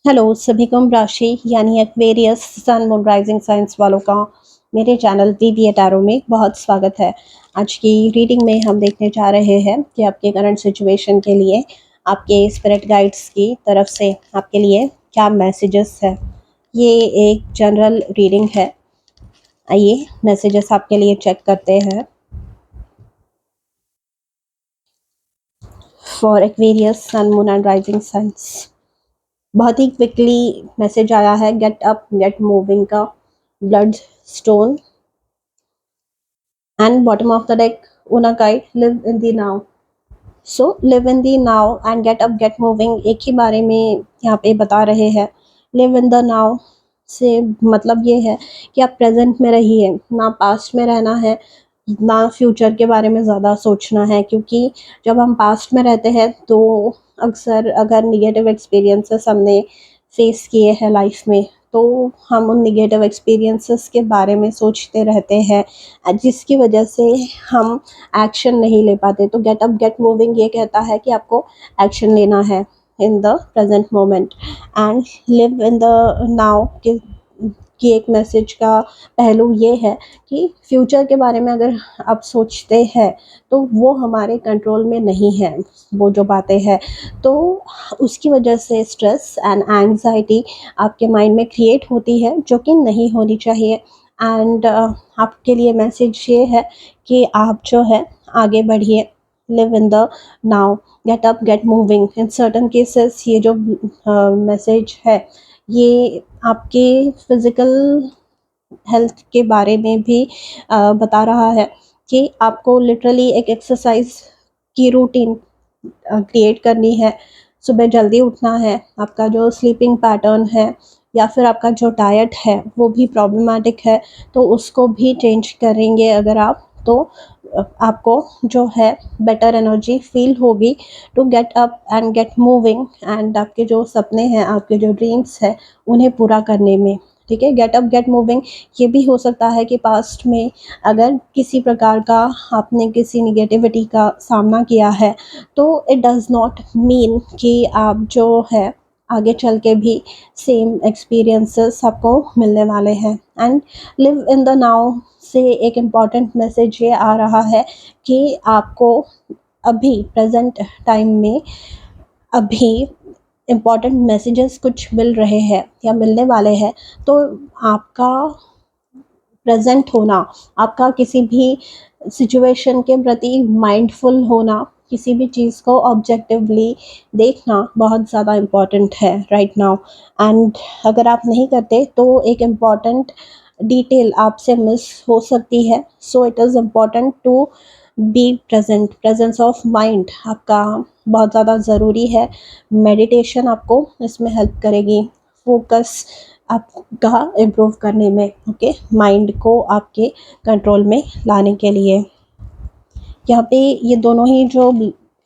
Hello सभी को राशि यानी Aquarius sun moon rising signs वालों का मेरे चैनल वीवीए टैरो में बहुत स्वागत है। आज की रीडिंग में हम देखने जा रहे हैं कि आपके करंट सिचुएशन के लिए आपके स्पिरिट गाइड्स की तरफ से आपके लिए क्या मैसेजेस है। ये एक जनरल रीडिंग है। आइए मैसेजेस आपके लिए चेक करते हैं। For Aquarius sun moon and rising signs बहुत ही क्विकली मैसेज आया है, गेट अप गेट मूविंग का। Blood stone and bottom of the deck unakai live in the now. So live in the now and gate up get moving एक ही बारे में यहाँ पे बता रहे हैं। लिव इन द नाउ से मतलब ये है कि आप प्रेजेंट में रहिए, ना पास्ट में रहना है, ना फ्यूचर के बारे में ज़्यादा सोचना है, क्योंकि जब हम पास्ट में रहते हैं तो अक्सर अगर निगेटिव एक्सपीरियंसेस हमने फेस किए हैं लाइफ में तो हम उन निगेटिव एक्सपीरियंसेस के बारे में सोचते रहते हैं, जिसकी वजह से हम एक्शन नहीं ले पाते। तो गेट अप गेट मूविंग ये कहता है कि आपको एक्शन लेना है in the present moment and live in the now की एक मैसेज का पहलू ये है कि फ्यूचर के बारे में अगर आप सोचते हैं तो वो हमारे कंट्रोल में नहीं है, वो जो बातें हैं तो उसकी वजह से स्ट्रेस एंड एंग्जाइटी आपके माइंड में क्रिएट होती है, जो कि नहीं होनी चाहिए। एंड आपके लिए मैसेज ये है कि आप जो है आगे बढ़िए। Live in the now, gate up get moving. In certain cases ये जो मैसेज है ये आपके फिजिकल हेल्थ के बारे में भी बता रहा है कि आपको लिटरली एक एक्सरसाइज की रूटीन क्रिएट करनी है। सुबह जल्दी उठना है, आपका जो स्लीपिंग पैटर्न है या फिर आपका जो डाइट है वो भी प्रॉब्लमेटिक है, तो उसको भी चेंज करेंगे अगर आप तो आपको जो है बेटर एनर्जी फील होगी to get up and get moving and आपके जो सपने हैं, आपके जो ड्रीम्स हैं उन्हें पूरा करने में। ठीक है, गेट अप गेट मूविंग ये भी हो सकता है कि पास्ट में अगर किसी प्रकार का आपने किसी निगेटिविटी का सामना किया है तो इट डज़ नॉट मीन कि आप जो है आगे चल के भी सेम एक्सपीरियंसेस आपको मिलने वाले हैं। And live in the now से एक इम्पॉर्टेंट मैसेज ये आ रहा है कि आपको अभी प्रेजेंट टाइम में अभी इम्पॉर्टेंट मैसेजेस कुछ मिल रहे हैं या मिलने वाले हैं, तो आपका प्रेजेंट होना, आपका किसी भी सिचुएशन के प्रति माइंडफुल होना, किसी भी चीज़ को ऑब्जेक्टिवली देखना बहुत ज़्यादा इम्पॉर्टेंट है राइट नाउ। एंड अगर आप नहीं करते तो एक इम्पॉर्टेंट डिटेल आपसे मिस हो सकती है। So it is important to be present. Presence of mind आपका बहुत ज़्यादा ज़रूरी है। मेडिटेशन आपको इसमें हेल्प करेगी, फोकस आपका इम्प्रूव करने में, ओके, माइंड को आपके कंट्रोल में लाने के लिए। यहाँ पे ये दोनों ही जो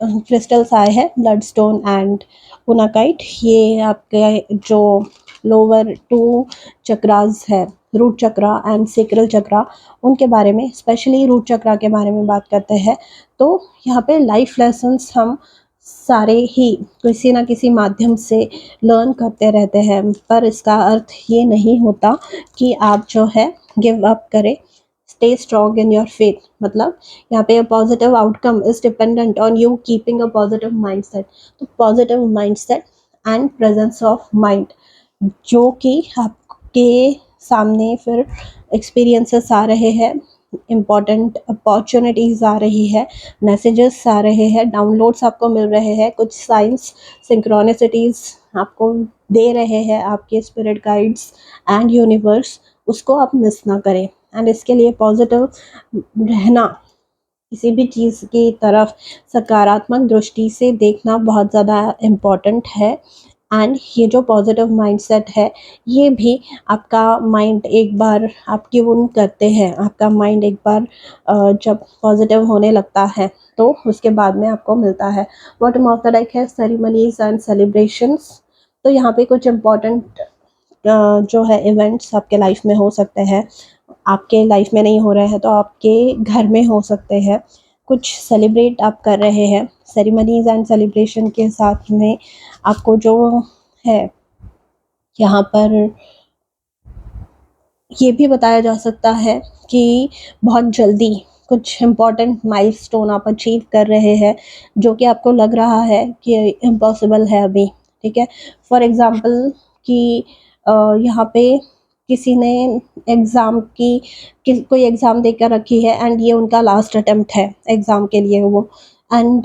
क्रिस्टल्स आए हैं, ब्लड स्टोन एंड पुनाकाइट, ये आपके जो लोअर टू चक्रास है, रूट चक्रा एंड सेक्रल चक्रा, उनके बारे में, स्पेशली रूट चक्रा के बारे में बात करते हैं। तो यहाँ पे लाइफ लेसन्स हम सारे ही किसी ना किसी माध्यम से लर्न करते रहते हैं, पर इसका अर्थ ये नहीं होता कि आप जो है गिव अप करें। Stay strong in your faith, मतलब यहाँ पे positive outcome is dependent on you keeping a positive mindset. तो positive mindset and presence of mind, जो कि आपके सामने फिर एक्सपीरियंसेस आ रहे हैं, इम्पॉर्टेंट अपॉर्चुनिटीज़ आ रही है, मैसेजेस आ रहे हैं, डाउनलोड्स आपको मिल रहे हैं, कुछ साइंस सिंक्रोनिसिटीज़ आपको दे रहे हैं आपके स्पिरिट गाइड्स एंड यूनिवर्स, उसको आप मिस ना करें। एंड इसके लिए पॉजिटिव रहना, किसी भी चीज़ की तरफ सकारात्मक दृष्टि से देखना बहुत ज़्यादा इम्पॉर्टेंट है। एंड ये जो पॉजिटिव माइंडसेट है ये भी आपका माइंड एक बार आप ट्यून करते हैं, आपका माइंड एक बार जब पॉजिटिव होने लगता है तो उसके बाद में आपको मिलता है। बॉटम ऑफ द डेक है सेरेमनीज एंड सेलिब्रेशंस। तो यहाँ पे कुछ इम्पॉर्टेंट जो है इवेंट्स आपके लाइफ में हो सकते हैं, आपके लाइफ में नहीं हो रहे हैं तो आपके घर में हो सकते हैं। कुछ सेलिब्रेट आप कर रहे हैं, सेरेमनीज एंड सेलिब्रेशन के साथ में आपको जो है यहाँ पर ये भी बताया जा सकता है कि बहुत जल्दी कुछ इम्पोर्टेंट माइलस्टोन आप अचीव कर रहे हैं, जो कि आपको लग रहा है कि इम्पॉसिबल है अभी, ठीक है? फॉर एग्ज़ाम्पल कि यहाँ पे किसी ने एग्ज़ाम की कोई एग्ज़ाम देकर रखी है एंड ये उनका लास्ट अटेम्प्ट है एग्ज़ाम के लिए वो, एंड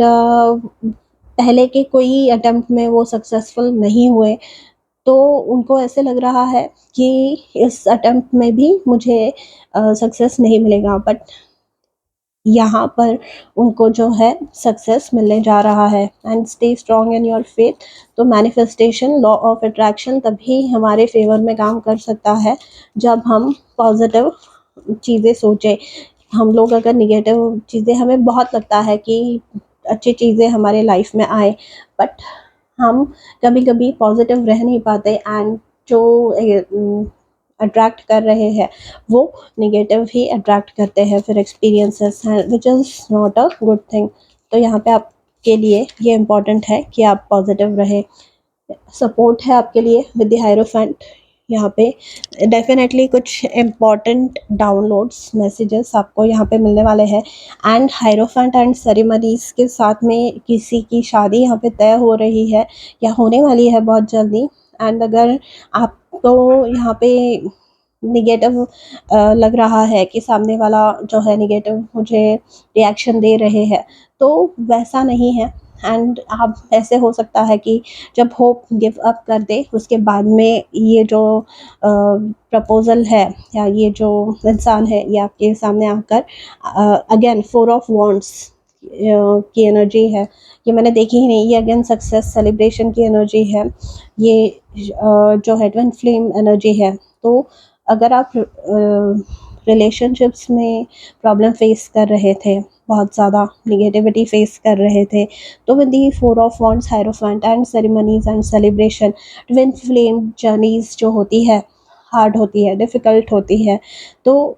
पहले के कोई अटेम्प्ट में वो सक्सेसफुल नहीं हुए, तो उनको ऐसे लग रहा है कि इस अटेम्प्ट में भी मुझे सक्सेस नहीं मिलेगा, बट यहाँ पर उनको जो है सक्सेस मिलने जा रहा है। And stay strong in your faith. तो मैनिफेस्टेशन, लॉ ऑफ अट्रैक्शन तभी हमारे फेवर में काम कर सकता है जब हम पॉजिटिव चीज़ें सोचें। हम लोग अगर निगेटिव चीज़ें, हमें बहुत लगता है कि अच्छी चीज़ें हमारे लाइफ में आए, बट हम कभी-कभी पॉजिटिव रह नहीं पाते एंड जो अट्रैक्ट कर रहे हैं वो नेगेटिव ही अट्रैक्ट करते हैं, फिर एक्सपीरियंसेस हैं, which is not a good thing. तो यहाँ पे आपके लिए ये इम्पोर्टेंट है कि आप पॉजिटिव रहें। सपोर्ट है आपके लिए विद द हायरोफेंट। यहाँ पे डेफिनेटली कुछ इम्पोर्टेंट डाउनलोड्स मैसेजेस आपको यहाँ पे मिलने वाले हैं, एंड हायरोफेंट एंड सेरेमनीज के साथ में किसी की शादी यहाँ पे तय हो रही है या होने वाली है बहुत जल्दी। एंड अगर आपको यहाँ पे निगेटिव लग रहा है कि सामने वाला जो है निगेटिव मुझे रिएक्शन दे रहे हैं, तो वैसा नहीं है। एंड आप, ऐसे हो सकता है कि जब होप गिव अप कर दे उसके बाद में ये जो प्रपोज़ल है या ये जो इंसान है ये आपके सामने आकर अगेन 4 ऑफ वांड्स की एनर्जी है, ये मैंने देखी ही नहीं, ये अगेन सक्सेस सेलिब्रेशन की एनर्जी है। ये जो है ट्विन फ्लेम एनर्जी है। तो अगर आप रिलेशनशिप्स में प्रॉब्लम फेस कर रहे थे, बहुत ज़्यादा नेगेटिविटी फेस कर रहे थे, तो with the 4 of wands, hierophant and ceremonies and celebration, twin flame journeys जो होती है, हार्ड होती है, डिफ़िकल्ट होती है। तो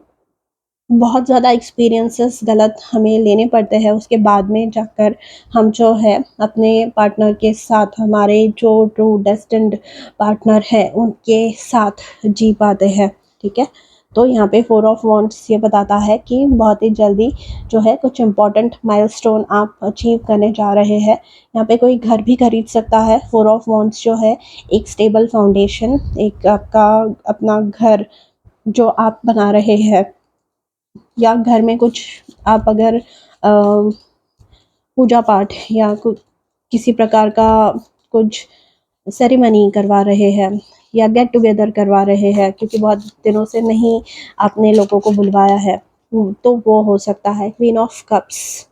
बहुत ज़्यादा एक्सपीरियंसेस गलत हमें लेने पड़ते हैं, उसके बाद में जाकर हम जो है अपने पार्टनर के साथ, हमारे जो ट्रू डेस्टिन्ड पार्टनर है उनके साथ जी पाते हैं, ठीक है? तो यहाँ पे 4 ऑफ वांड्स ये बताता है कि बहुत ही जल्दी जो है कुछ इम्पोर्टेंट माइलस्टोन आप अचीव करने जा रहे हैं। यहाँ पे कोई घर भी खरीद सकता है। 4 ऑफ वांड्स जो है एक स्टेबल फाउंडेशन, एक आपका अपना घर जो आप बना रहे हैं, या घर में कुछ आप अगर पूजा पाठ या किसी प्रकार का कुछ सेरेमनी करवा रहे हैं या गेट टुगेदर करवा रहे हैं, क्योंकि बहुत दिनों से नहीं आपने लोगों को बुलवाया है, तो वो हो सकता है। क्वीन ऑफ कप्स,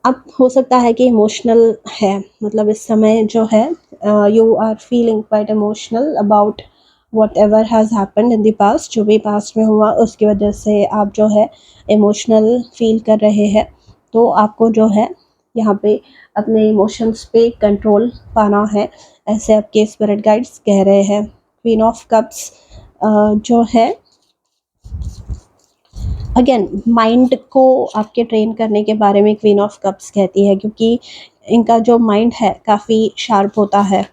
अब हो सकता है कि इमोशनल है, मतलब इस समय जो है you are feeling quite emotional about whatever has happened in the past, जो भी पास्ट में हुआ उसकी वजह से आप जो है इमोशनल फील कर रहे हैं। तो आपको जो है यहाँ पे अपने इमोशंस पे कंट्रोल पाना है, ऐसे आपके स्पिरिट गाइड्स कह रहे हैं। क्वीन ऑफ कप्स जो है अगेन माइंड को आपके ट्रेन करने के बारे में क्वीन ऑफ कप्स कहती है, क्योंकि इनका जो माइंड है काफ़ी शार्प होता है।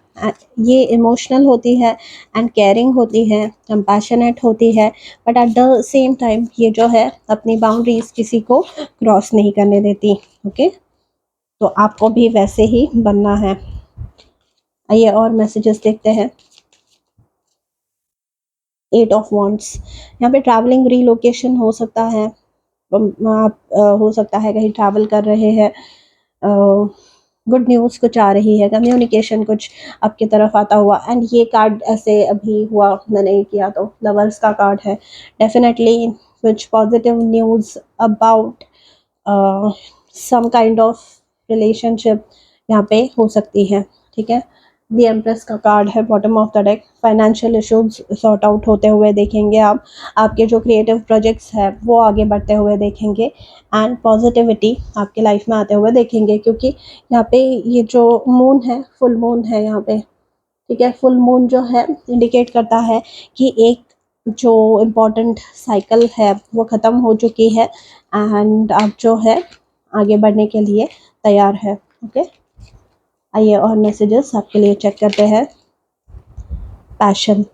ये इमोशनल होती है एंड केयरिंग होती है, कंपैशनेट होती है, but at the same time ये जो है अपनी बाउंड्रीज किसी को क्रॉस नहीं करने देती। ओके, तो आपको भी वैसे ही बनना है। आइए और मैसेजेस देखते हैं। 8 ऑफ वांड्स, यहाँ पे ट्रैवलिंग रीलोकेशन हो सकता है। आप हो सकता है कहीं ट्रैवल कर रहे हैं, गुड न्यूज़ कुछ आ रही है, कम्युनिकेशन कुछ आपकी तरफ आता हुआ। एंड ये कार्ड ऐसे अभी हुआ मैंने किया तो लवर्स का कार्ड है। डेफिनेटली कुछ positive news about some kind of relationship यहाँ पे हो सकती है, ठीक है? द एम्प्रेस का कार्ड है bottom of the deck. Financial issues sort out होते हुए देखेंगे आप, आपके जो क्रिएटिव प्रोजेक्ट्स हैं वो आगे बढ़ते हुए देखेंगे, एंड पॉजिटिविटी आपके लाइफ में आते हुए देखेंगे, क्योंकि यहाँ पे ये जो मून है, फुल मून है यहाँ पे, ठीक है? फुल मून जो है इंडिकेट करता है कि एक जो इम्पोर्टेंट साइकिल है वो ख़त्म हो चुकी है, एंड आप जो है आगे बढ़ने के लिए तैयार है। ओके, आइए और मैसेजेस आपके लिए चेक करते हैं। पैशन।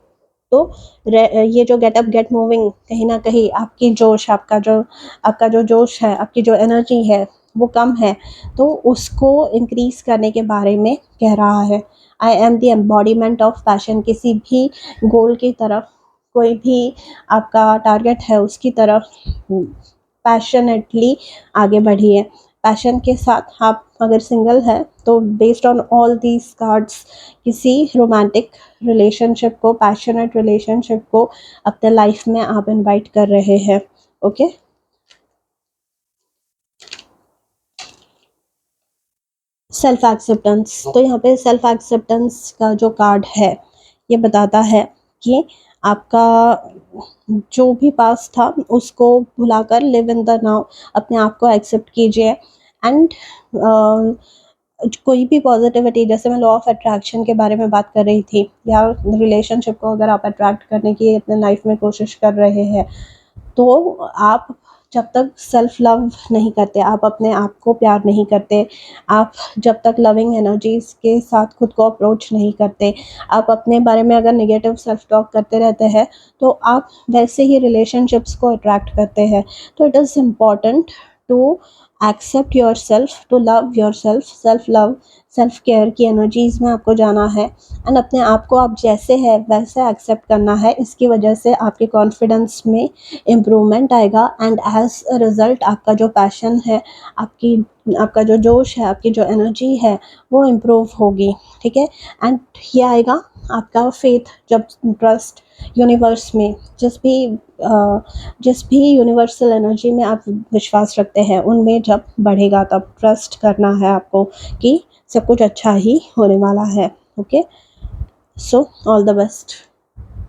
तो ये जो गेट अप गेट मूविंग कहीं ना कहीं आपकी जोश, आपका जो जोश है, आपकी जो एनर्जी है वो कम है, तो उसको इंक्रीज करने के बारे में कह रहा है। I am the embodiment of passion. किसी भी गोल की तरफ, कोई भी आपका टारगेट है उसकी तरफ पैशनेटली आगे बढ़िए। पैशन के साथ आप अगर सिंगल है तो based on all these cards किसी रोमांटिक रिलेशनशिप को, पैशनेट रिलेशनशिप को अपने लाइफ में आप इनवाइट कर रहे हैं। ओके। सेल्फ एक्सेप्टेंस, तो यहाँ पे सेल्फ एक्सेप्टेंस का जो कार्ड है ये बताता है कि आपका जो भी पास था उसको भुलाकर लिव इन द नाउ, अपने आप को एक्सेप्ट कीजिए। एंड कोई भी पॉजिटिविटी, जैसे मैं लॉ ऑफ अट्रैक्शन के बारे में बात कर रही थी, या रिलेशनशिप को अगर आप अट्रैक्ट करने की अपने लाइफ में कोशिश कर रहे हैं, तो आप जब तक सेल्फ लव नहीं करते, आप अपने आप को प्यार नहीं करते, आप जब तक लविंग एनर्जीज के साथ खुद को अप्रोच नहीं करते, आप अपने बारे में अगर नेगेटिव सेल्फ टॉक करते रहते हैं, तो आप वैसे ही रिलेशनशिप्स को अट्रैक्ट करते हैं। तो it is important to accept yourself, to love yourself. Self love, self care की एनर्जीज में आपको जाना है, एंड अपने आप को आप जैसे है वैसे एक्सेप्ट करना है। इसकी वजह से आपके कॉन्फिडेंस में इम्प्रूवमेंट आएगा, एंड एज अ रिज़ल्ट आपका जो पैशन है, आपकी आपका जो जोश है, आपकी जो एनर्जी है वो इम्प्रूव होगी। ठीक है। एंड ये आएगा आपका फेथ, जब ट्रस्ट यूनिवर्स में, जिस भी यूनिवर्सल एनर्जी में आप विश्वास रखते हैं उनमें जब बढ़ेगा, तब ट्रस्ट करना है आपको कि सब कुछ अच्छा ही होने वाला है। Okay. So all the best.